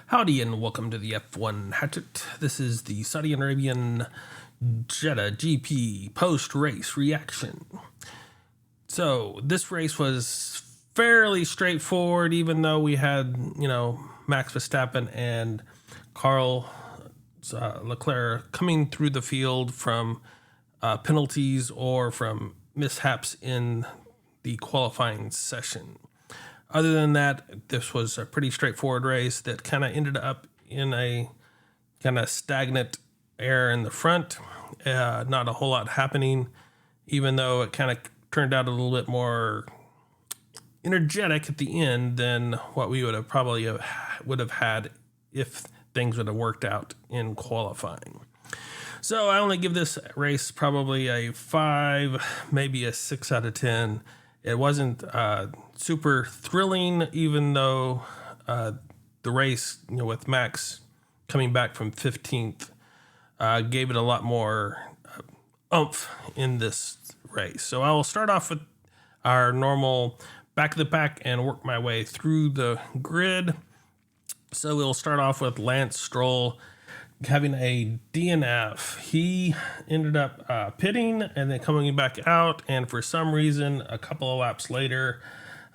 Howdy and welcome to the F1 Hatchet. This is the Saudi Arabian Jeddah GP post-race reaction. So this race was fairly straightforward, even though we had, Max Verstappen and Carl Leclerc coming through the field from penalties or from mishaps in the qualifying session. Other than that, this was a pretty straightforward race that kind of ended up in a kind of stagnant air in the front. Not a whole lot happening, even though it kind of turned out a little bit more energetic at the end than what we would have had if things would have worked out in qualifying. So I only give this race probably a 5, maybe a 6 out of 10. It wasn't super thrilling, even though the race, with Max coming back from 15th, gave it a lot more oomph in this race. So I will start off with our normal back of the pack and work my way through the grid. So we'll start off with Lance Stroll having a DNF. He ended up pitting and then coming back out, and for some reason a couple of laps later,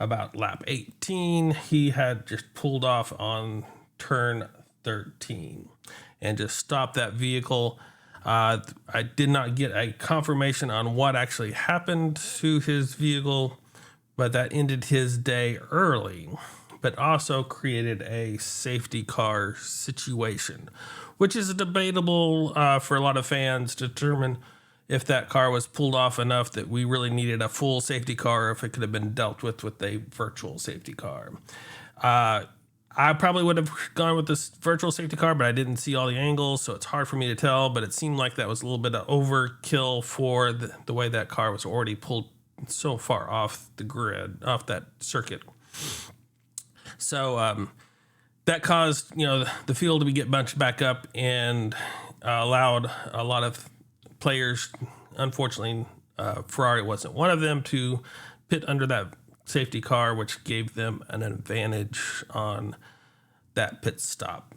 about lap 18, he had just pulled off on turn 13 and just stopped that vehicle. I did not get a confirmation on what actually happened to his vehicle, but that ended his day early, but also created a safety car situation, which is debatable for a lot of fans to determine if that car was pulled off enough that we really needed a full safety car, or if it could have been dealt with a virtual safety car. I probably would have gone with this virtual safety car, but I didn't see all the angles, so it's hard for me to tell, but it seemed like that was a little bit of overkill for the way that car was already pulled so far off the grid, off that circuit. So that caused, the field to get bunched back up and allowed a lot of players, unfortunately, Ferrari wasn't one of them, to pit under that safety car, which gave them an advantage on that pit stop.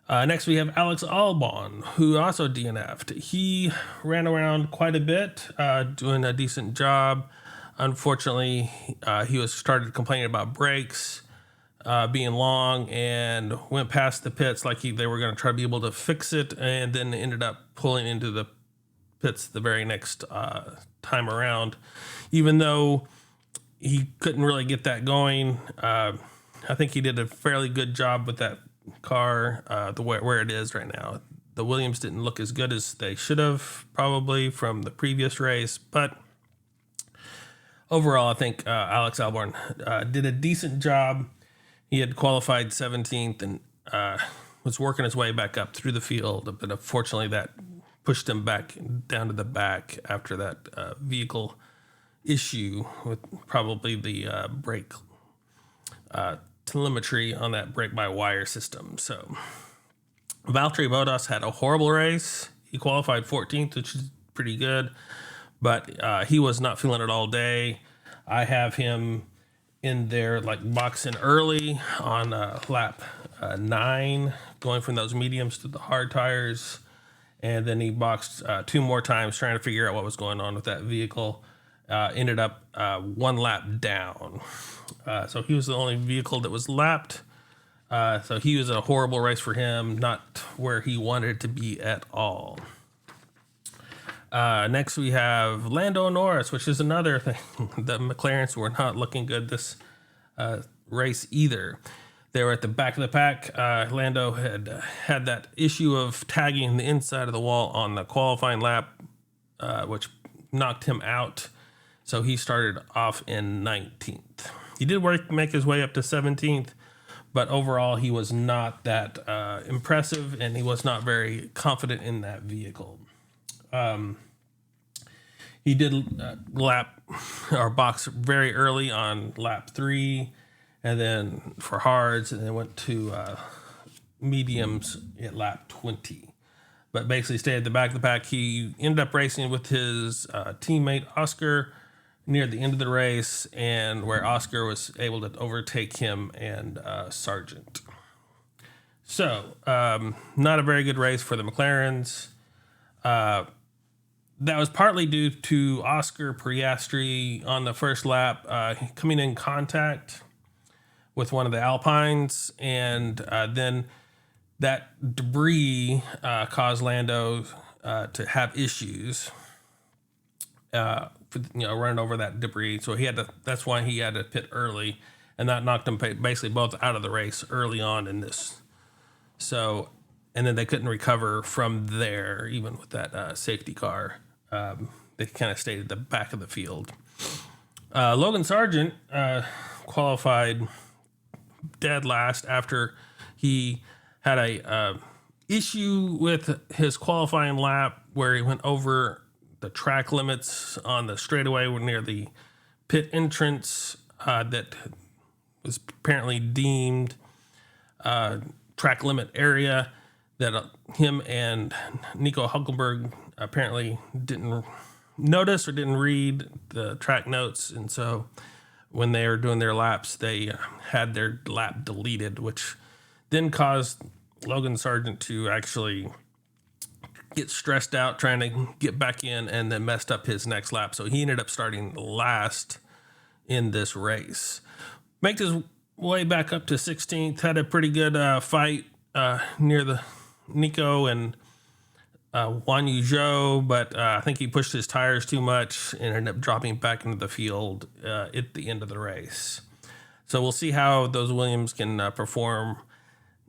Next, we have Alex Albon, who also DNF'd. He ran around quite a bit, doing a decent job. Unfortunately, he started complaining about brakes being long, and went past the pits like they were going to try to be able to fix it, and then ended up pulling into the pits the very next time around, even though he couldn't really get that going. I think he did a fairly good job with that car where it is right now. The Williams didn't look as good as they should have, probably, from the previous race, but overall I think Alex Albon did a decent job. He had qualified 17th and was working his way back up through the field, but unfortunately that pushed him back down to the back after that vehicle issue with probably the brake telemetry on that brake-by-wire system. So Valtteri Bottas had a horrible race. He qualified 14th, which is pretty good, but he was not feeling it all day. I have him in there boxing early on lap 9, going from those mediums to the hard tires, and then he boxed 2 more times trying to figure out what was going on with that vehicle. Ended up 1 lap down, so he was the only vehicle that was lapped. So he was a horrible race for him, not where he wanted to be at all. Next, we have Lando Norris, which is another thing. The McLarens were not looking good this race either. They were at the back of the pack. Lando had that issue of tagging the inside of the wall on the qualifying lap, which knocked him out. So he started off in 19th. He did make his way up to 17th, but overall he was not that impressive, and he was not very confident in that vehicle. He did box very early on lap 3, and then for hards, and then went to mediums at lap 20. But basically stayed at the back of the pack. He ended up racing with his teammate Oscar near the end of the race, and where Oscar was able to overtake him and Sargent. So, not a very good race for the McLarens. That was partly due to Oscar Piastri on the first lap coming in contact with one of the Alpines, and then that debris caused Lando to have issues, running over that debris. So that's why he had to pit early, and that knocked them basically both out of the race early on in this. So, and then they couldn't recover from there, even with that safety car. They kind of stayed at the back of the field. Logan Sargent qualified dead last after he had a issue with his qualifying lap where he went over the track limits on the straightaway near the pit entrance that was apparently deemed track limit area that him and Nico Hulkenberg apparently didn't notice or didn't read the track notes. And so when they were doing their laps, they had their lap deleted, which then caused Logan Sargent to actually get stressed out trying to get back in and then messed up his next lap. So he ended up starting last in this race. Make his way back up to 16th, had a pretty good fight near the Nico and Guan Yu Zhou, but I think he pushed his tires too much and ended up dropping back into the field at the end of the race. So we'll see how those Williams can perform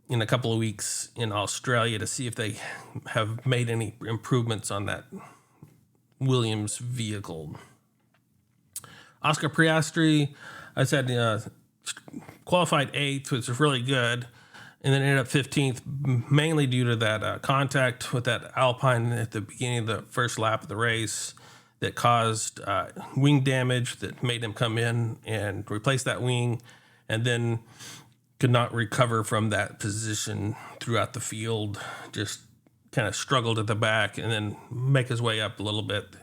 in a couple of weeks in Australia to see if they have made any improvements on that Williams vehicle. Oscar Piastri, I said, qualified 8th, which is really good, and then ended up 15th, mainly due to that contact with that Alpine at the beginning of the first lap of the race that caused wing damage that made him come in and replace that wing, and then could not recover from that position throughout the field, just kind of struggled at the back and then make his way up a little bit,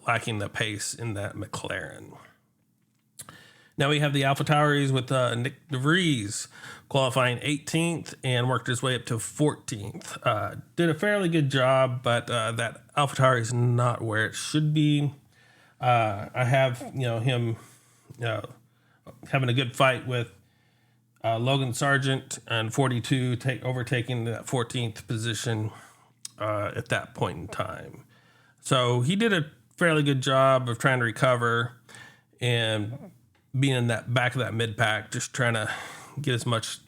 lacking the pace in that McLaren. Now we have the AlphaTauris with Nick DeVries qualifying 18th and worked his way up to 14th. Did a fairly good job, but that AlphaTauri is not where it should be. I have him having a good fight with Logan Sargent and 42 overtaking that 14th position at that point in time. So he did a fairly good job of trying to recover and being in that back of that mid pack, just trying to get as much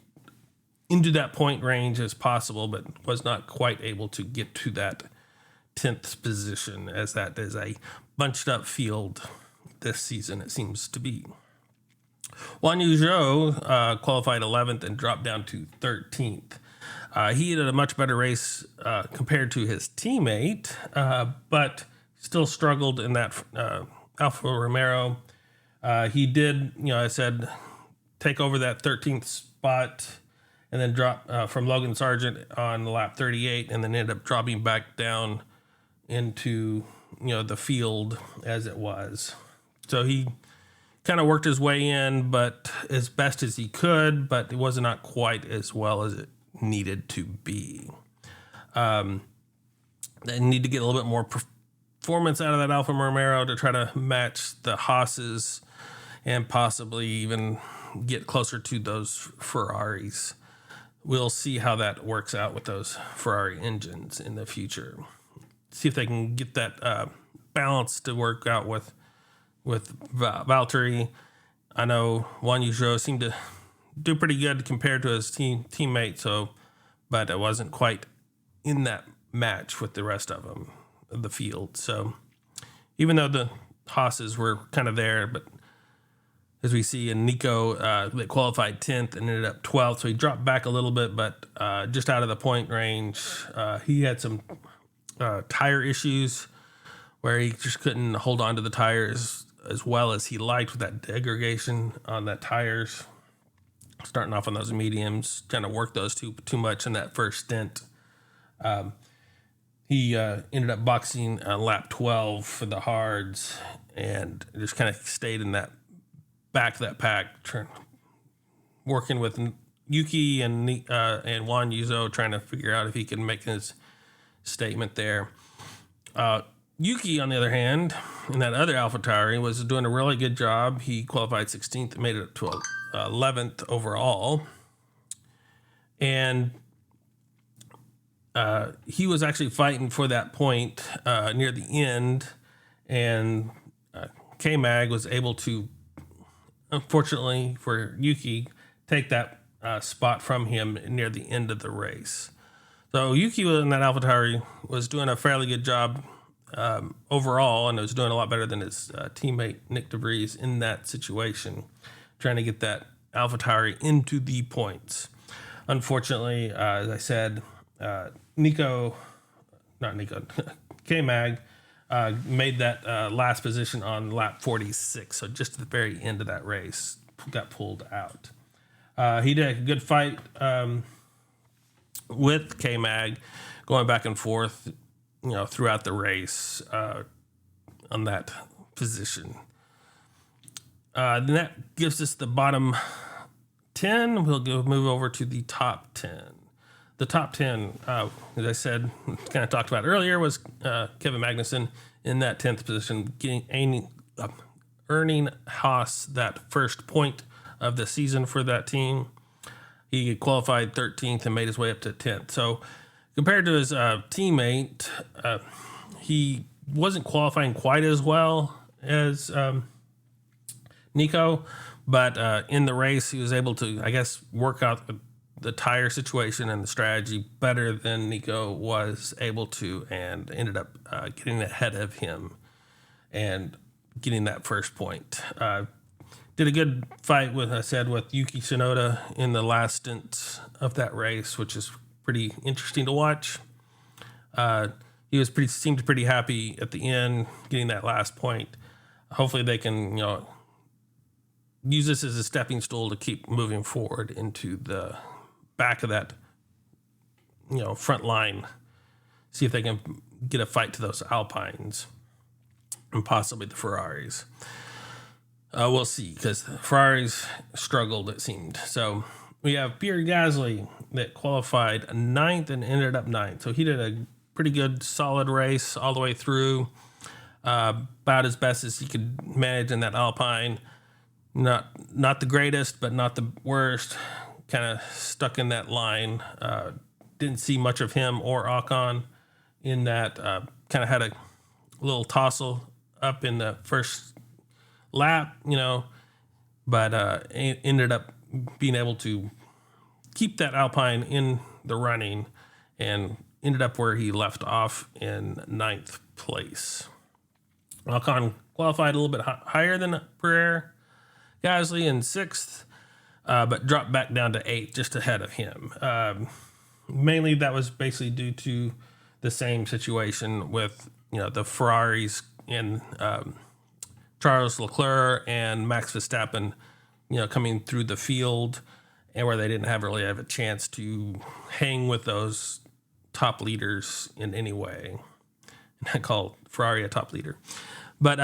into that point range as possible, but was not quite able to get to that 10th position, as that is a bunched up field this season, it seems to be. Guan Yu Zhou qualified 11th and dropped down to 13th. He had a much better race compared to his teammate, but still struggled in that Alfa Romeo. He did, I said, take over that 13th spot and then drop from Logan Sargent on lap 38 and then ended up dropping back down into, the field as it was. So he kind of worked his way in, but as best as he could, but it was not quite as well as it needed to be. They need to get a little bit more performance out of that Alfa Romeo to try to match the Haas's and possibly even get closer to those Ferraris. We'll see how that works out with those Ferrari engines in the future. See if they can get that balance to work out with Valtteri. I know Guan Yu Zhou seemed to do pretty good compared to his teammate, but it wasn't quite in that match with the rest of them, of the field. So even though the Haas's were kind of there, but as we see in Nico, that qualified 10th and ended up 12th, so he dropped back a little bit, but just out of the point range. He had some tire issues where he just couldn't hold on to the tires as well as he liked with that degradation on that tires. Starting off on those mediums, trying to work those too much in that first stint. He ended up boxing lap 12 for the hards and just kind of stayed in that back of that pack, working with Yuki and Juan Yuzo trying to figure out if he can make his statement there. Yuki, on the other hand, in that other AlphaTauri, was doing a really good job. He qualified 16th and made it to 11th overall. And he was actually fighting for that point near the end. And K-Mag was able to, unfortunately for Yuki, take that spot from him near the end of the race. So Yuki in that AlphaTauri was doing a fairly good job overall, and was doing a lot better than his teammate Nick DeVries in that situation, trying to get that AlphaTauri into the points. Unfortunately, as I said, K-Mag made that last position on lap 46, so just at the very end of that race, got pulled out. He did a good fight with K-Mag, going back and forth, throughout the race on that position. Then that gives us the bottom 10. We'll move over to the top 10. The top 10, as I said, kind of talked about earlier, was Kevin Magnussen in that 10th position, earning Haas that first point of the season for that team. He qualified 13th and made his way up to 10th. So compared to his teammate, he wasn't qualifying quite as well as Nico, but in the race, he was able to, I guess, work out the tire situation and the strategy better than Nico was able to, and ended up getting ahead of him and getting that first point. Did a good fight with Yuki Tsunoda in the last stint of that race, which is pretty interesting to watch. He seemed pretty happy at the end, getting that last point. Hopefully they can, use this as a stepping stool to keep moving forward into the back of that, front line. See if they can get a fight to those Alpines and possibly the Ferraris. We'll see, because Ferraris struggled, it seemed. So we have Pierre Gasly that qualified 9th and ended up 9th. So he did a pretty good, solid race all the way through, about as best as he could manage in that Alpine. Not the greatest, but not the worst. Kind of stuck in that line. Didn't see much of him or Ocon in that. Kind of had a little tussle up in the first lap, but ended up being able to keep that Alpine in the running and ended up where he left off in 9th place. Ocon qualified a little bit higher than Pierre Gasly in 6th, but dropped back down to 8th, just ahead of him. Mainly that was basically due to the same situation with, the Ferraris and Charles Leclerc and Max Verstappen, coming through the field, and where they didn't really have a chance to hang with those top leaders in any way. And I call Ferrari a top leader. But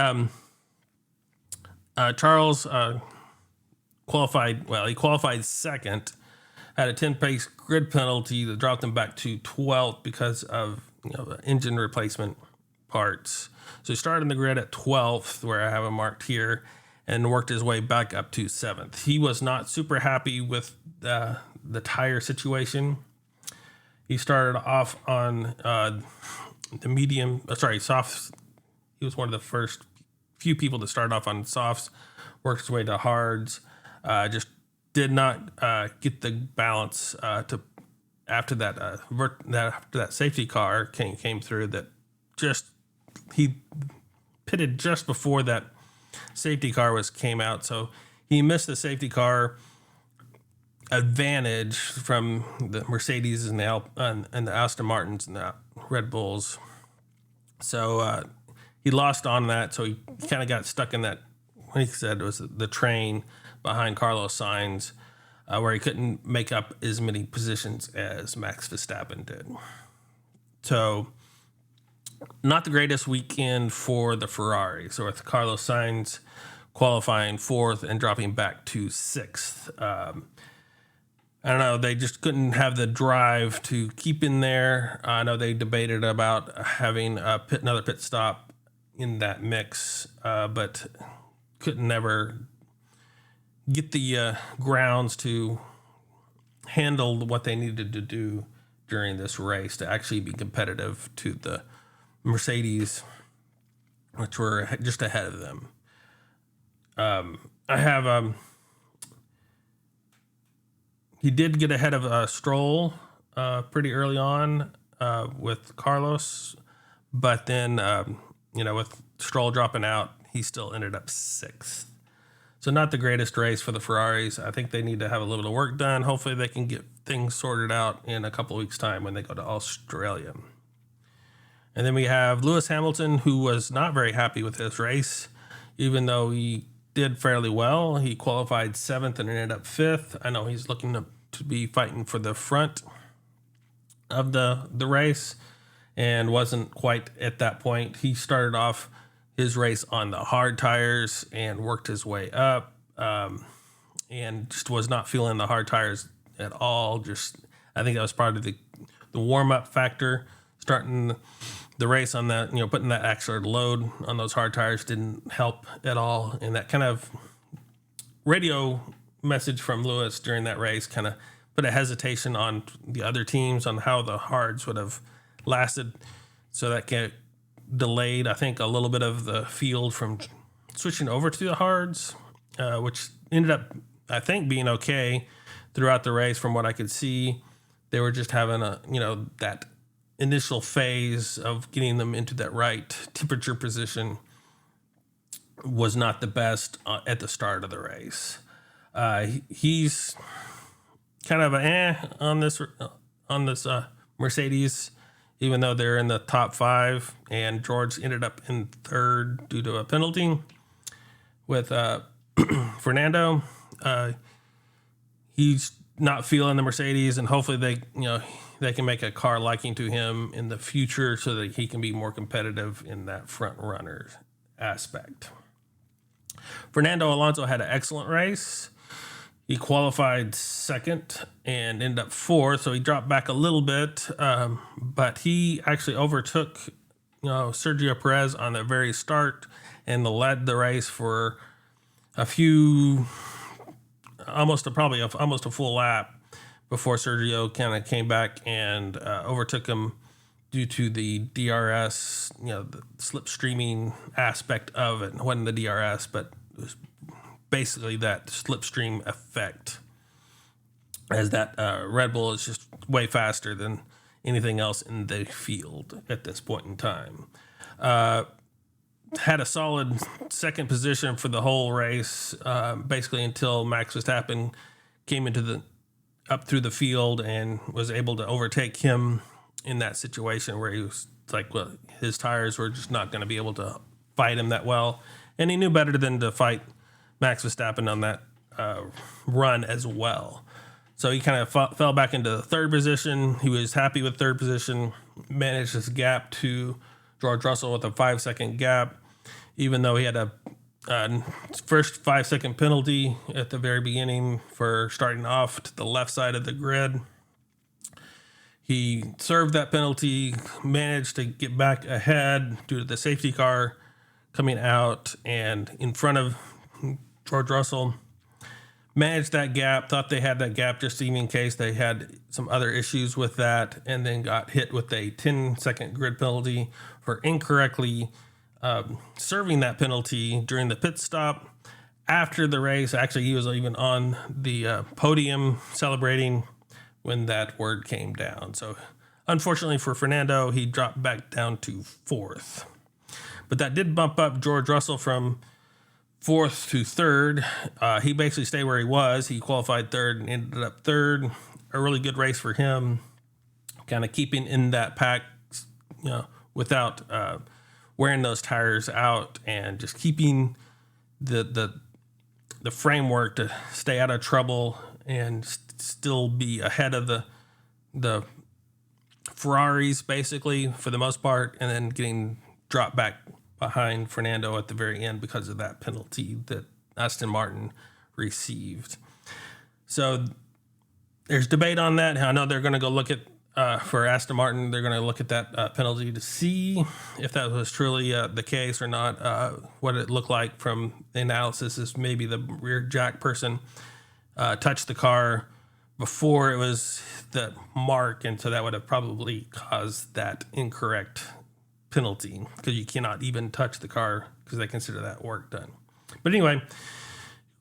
Charles qualified 2nd, had a 10-pace grid penalty that dropped him back to 12th because of engine replacement parts. So he started in the grid at 12th, where I have him marked here, and worked his way back up to 7th. He was not super happy with the tire situation. He started off on the softs. He was one of the first few people to start off on softs, worked his way to hards. Just did not get the balance after that safety car came through. That he pitted just before that safety car came out, so he missed the safety car advantage from the Mercedes and the Aston Martins and the Red Bulls. So he lost on that, so he kind of got stuck in that. He said it was the train behind Carlos Sainz, where he couldn't make up as many positions as Max Verstappen did. So not the greatest weekend for the Ferraris, or with Carlos Sainz qualifying 4th and dropping back to 6th. I don't know, they just couldn't have the drive to keep in there. I know they debated about having another pit stop in that mix, but couldn't ever get the grounds to handle what they needed to do during this race to actually be competitive to the Mercedes, which were just ahead of them. I have he did get ahead of Stroll pretty early on with Carlos, but then with Stroll dropping out, he still ended up 6th. So not the greatest race for the Ferraris. I think they need to have a little bit of work done. Hopefully they can get things sorted out in a couple of weeks' time when they go to Australia. And then we have Lewis Hamilton, who was not very happy with this race, even though he did fairly well. He qualified 7th and ended up 5th. I know he's looking to be fighting for the front of the race and wasn't quite at that point. He started off his race on the hard tires and worked his way up, and just was not feeling the hard tires at all. I think that was part of the warm-up factor. Starting the race on that, putting that extra load on those hard tires didn't help at all. And that kind of radio message from Lewis during that race kind of put a hesitation on the other teams on how the hards would have lasted. So that delayed, I think, a little bit of the field from switching over to the hards, which ended up, I think, being okay throughout the race from what I could see. They were just having that initial phase of getting them into that right temperature position was not the best at the start of the race. He's kind of on this Mercedes, even though they're in the top 5, and George ended up in 3rd due to a penalty with Fernando. He's not feeling the Mercedes, and hopefully they can make a car liking to him in the future so that he can be more competitive in that front runner aspect. Fernando Alonso had an excellent race. He qualified 2nd and ended up 4th, so he dropped back a little bit, but he actually overtook Sergio Perez on the very start and led the race for almost a full lap before Sergio kind of came back and overtook him due to the DRS, the slipstreaming aspect of it. It wasn't the DRS, but it was basically that slipstream effect, as that Red Bull is just way faster than anything else in the field at this point in time. Had a solid 2nd position for the whole race, basically until Max Verstappen came up through the field and was able to overtake him in that situation where he was his tires were just not going to be able to fight him that well. And he knew better than to fight Max Verstappen on that run as well. So he kind of fell back into the 3rd position. He was happy with 3rd position, managed his gap to George Russell with a 5-second gap, even though he had a first 5-second penalty at the very beginning for starting off to the left side of the grid. He served that penalty, managed to get back ahead due to the safety car coming out and in front of George Russell. Managed that gap, thought they had that gap just even in case they had some other issues with that, and then got hit with a 10-second grid penalty for incorrectly serving that penalty during the pit stop. After the race, actually, he was even on the podium celebrating when that word came down. So unfortunately for Fernando, he dropped back down to 4th. But that did bump up George Russell from 4th to 3rd. He basically stayed where he was. He qualified 3rd and ended up 3rd. A really good race for him, kind of keeping in that pack, without wearing those tires out and just keeping the framework to stay out of trouble and still be ahead of the Ferraris basically for the most part, and then getting dropped back behind Fernando at the very end because of that penalty that Aston Martin received. So there's debate on that. I know they're going to go look at, for Aston Martin, they're going to look at that penalty to see if that was truly the case or not. What it looked like from the analysis is maybe the rear jack person touched the car before it was the mark, and so that would have probably caused that incorrect penalty, because you cannot even touch the car because they consider that work done. But anyway,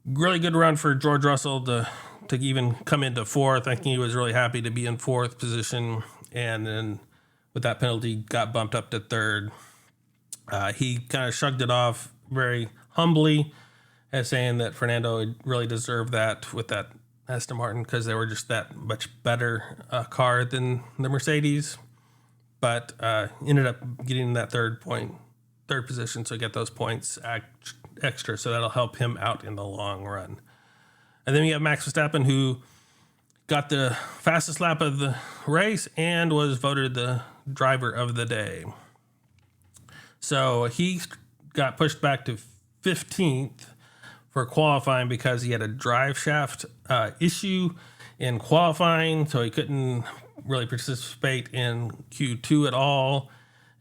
really good run for George Russell to even come into fourth. I think he was really happy to be in fourth position, and then with that penalty got bumped up to third. He kind of shrugged it off very humbly, as saying that Fernando really deserved that with that Aston Martin because they were just that much better car than the Mercedes, but ended up getting that third position, so get those points extra, so that'll help him out in the long run. And then we have Max Verstappen, who got the fastest lap of the race and was voted the driver of the day. So he got pushed back to 15th for qualifying because he had a drive shaft issue in qualifying, so he couldn't really participate in Q2 at all.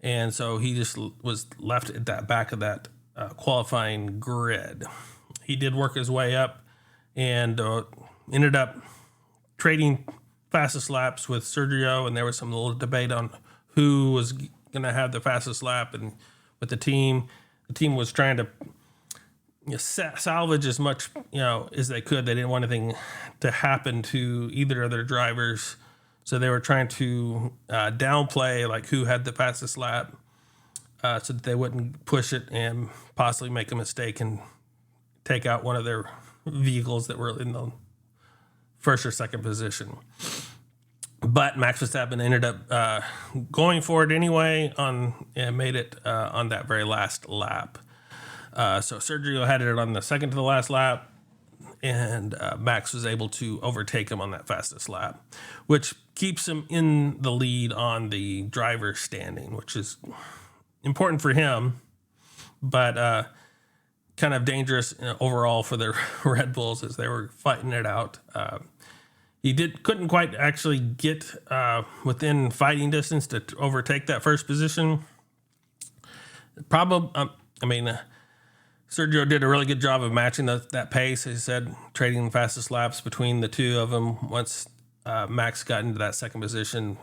And so he just was left at that back of that qualifying grid. He did work his way up and ended up trading fastest laps with Sergio, and there was some little debate on who was going to have the fastest lap. And with the team was trying to salvage as much as they could. They didn't want anything to happen to either of their drivers, so they were trying to downplay like who had the fastest lap, so that they wouldn't push it and possibly make a mistake and take out one of their vehicles that were in the first or second position. But Max Verstappen ended up going for it anyway and made it on that very last lap. So Sergio had it on the second to the last lap, and Max was able to overtake him on that fastest lap, which keeps him in the lead on the driver's standing, which is important for him, but kind of dangerous overall for the Red Bulls as they were fighting it out. He couldn't quite actually get within fighting distance to overtake that first position. Sergio did a really good job of matching that pace. He said trading the fastest laps between the two of them. Once Max got into that second position,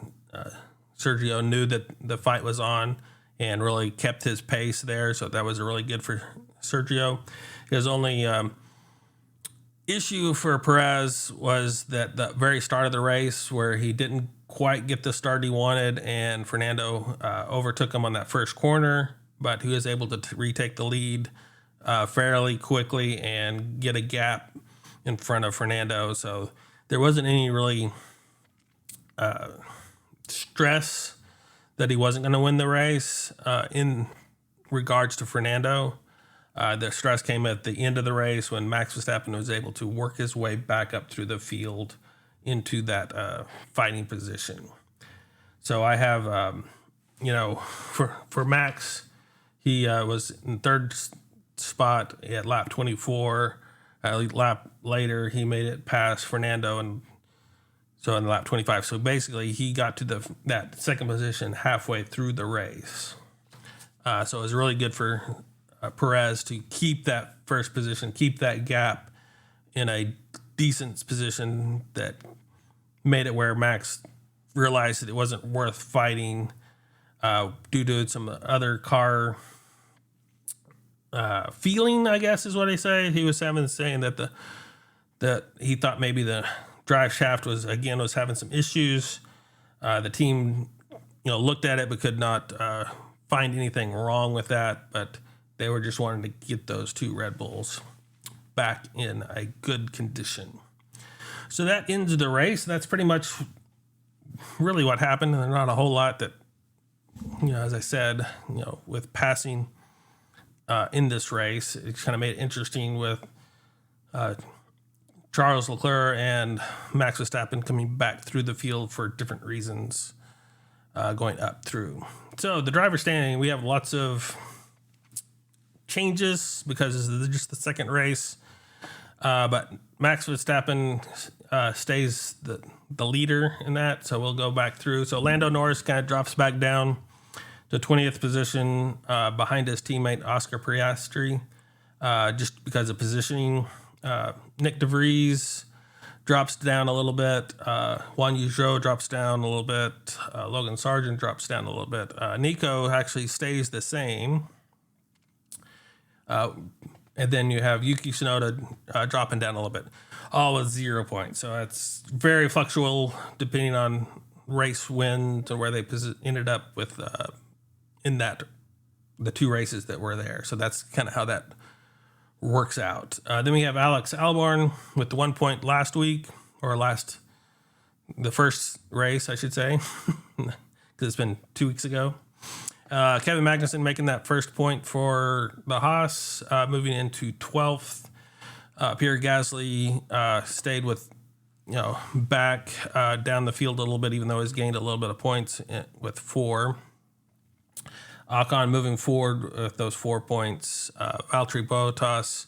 Sergio knew that the fight was on and really kept his pace there. So that was really good for Sergio. His only issue for Perez was that the very start of the race where he didn't quite get the start he wanted, and Fernando overtook him on that first corner, but he was able to retake the lead fairly quickly and get a gap in front of Fernando. So there wasn't any really stress that he wasn't going to win the race in regards to Fernando. The stress came at the end of the race when Max Verstappen was able to work his way back up through the field into that fighting position. So I have, for Max, he was in third spot at lap 24. A lap later, he made it past Fernando, and so in lap 25. So basically, he got to that second position halfway through the race. So it was really good for Perez to keep that first position, keep that gap in a decent position that made it where Max realized that it wasn't worth fighting due to some other car feeling, I guess is what they say. He was saying that he thought maybe the drive shaft was having some issues. The team, looked at it but could not find anything wrong with that. But they were just wanting to get those two Red Bulls back in a good condition. So that ends the race. That's pretty much really what happened. And there's not a whole lot that, as I said, with passing in this race, it kind of made it interesting with Charles Leclerc and Max Verstappen coming back through the field for different reasons going up through. So the driver standing, we have lots of changes because this is just the second race. But Max Verstappen stays the leader in that. So we'll go back through. So Lando Norris kind of drops back down to 20th position behind his teammate Oscar Piastri, just because of positioning. Nick DeVries drops down a little bit. Juan Yuzhou drops down a little bit. Logan Sargent drops down a little bit. Nico actually stays the same. And then you have Yuki Tsunoda dropping down a little bit, all with 0 points. So that's very fluctual depending on race wins and where they ended up with in the 2 races that were there. So that's kind of how that works out. Then we have Alex Albon with the 1 point last week, or the first race, I should say, because it's been 2 weeks ago. Kevin Magnussen making that first point for the Haas, moving into 12th. Pierre Gasly stayed with, back down the field a little bit, even though he's gained a little bit of points with 4. Ocon moving forward with those 4 points. Valtteri Bottas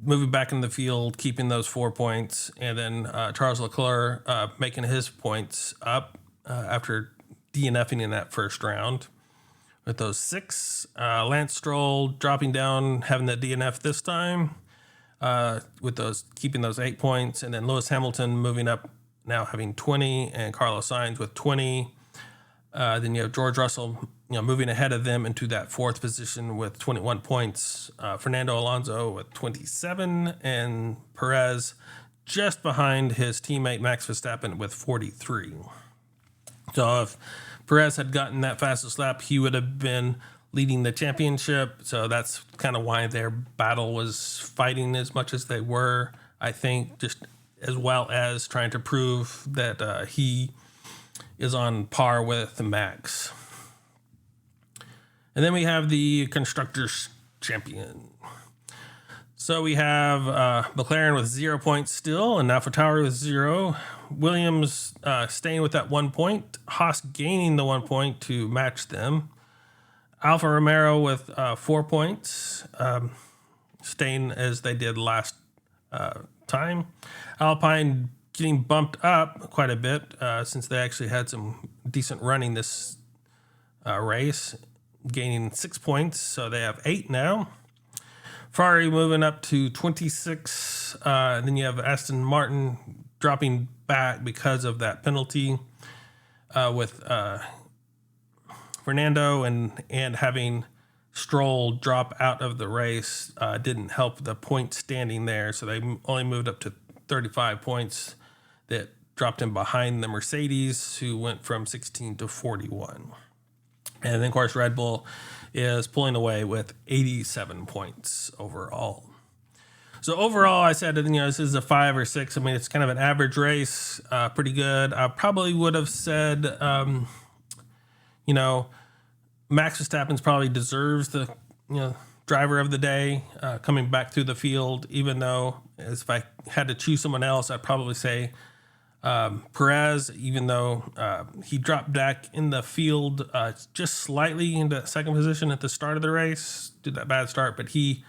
moving back in the field, keeping those 4 points. And then Charles Leclerc making his points up after DNFing in that first round with those 6. Lance Stroll dropping down, having the DNF this time, with keeping those 8 points. And then Lewis Hamilton moving up, now having 20, and Carlos Sainz with 20. Then you have George Russell, moving ahead of them into that 4th position with 21 points. Fernando Alonso with 27, and Perez just behind his teammate Max Verstappen with 43. So if Perez had gotten that fastest lap, he would have been leading the championship. So that's kind of why their battle was fighting as much as they were, I think, just as well as trying to prove that he is on par with Max. And then we have the Constructors Champion. So we have McLaren with 0 points still, and AlphaTauri with 0. Williams staying with that 1 point. Haas gaining the 1 point to match them. Alfa Romeo with 4 points, staying as they did last time. Alpine getting bumped up quite a bit since they actually had some decent running this race, gaining 6 points, so they have 8 now. Ferrari moving up to 26. Then you have Aston Martin dropping back because of that penalty with Fernando, and having Stroll drop out of the race didn't help the point standing there, so they only moved up to 35 points. That dropped him behind the Mercedes, who went from 16 to 41. And then, of course, Red Bull is pulling away with 87 points overall. So overall, I said, this is a 5 or 6. I mean, it's kind of an average race, pretty good. I probably would have said, Max Verstappen probably deserves the, driver of the day coming back through the field, even though if I had to choose someone else, I'd probably say Perez, even though he dropped back in the field just slightly into second position at the start of the race, did that bad start, but he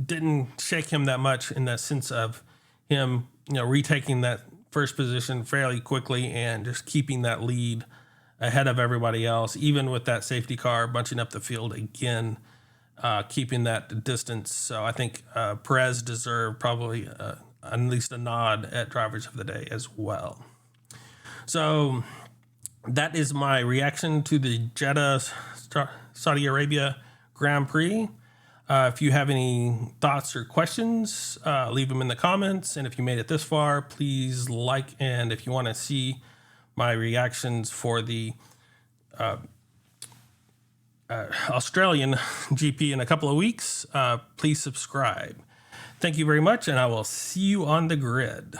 didn't shake him that much in the sense of him, retaking that first position fairly quickly and just keeping that lead ahead of everybody else, even with that safety car bunching up the field again, keeping that distance. So I think Perez deserved probably at least a nod at Drivers of the Day as well. So that is my reaction to the Jeddah Saudi Arabia Grand Prix. If you have any thoughts or questions, leave them in the comments. And if you made it this far, please like. And if you want to see my reactions for the Australian GP in a couple of weeks, please subscribe. Thank you very much, and I will see you on the grid.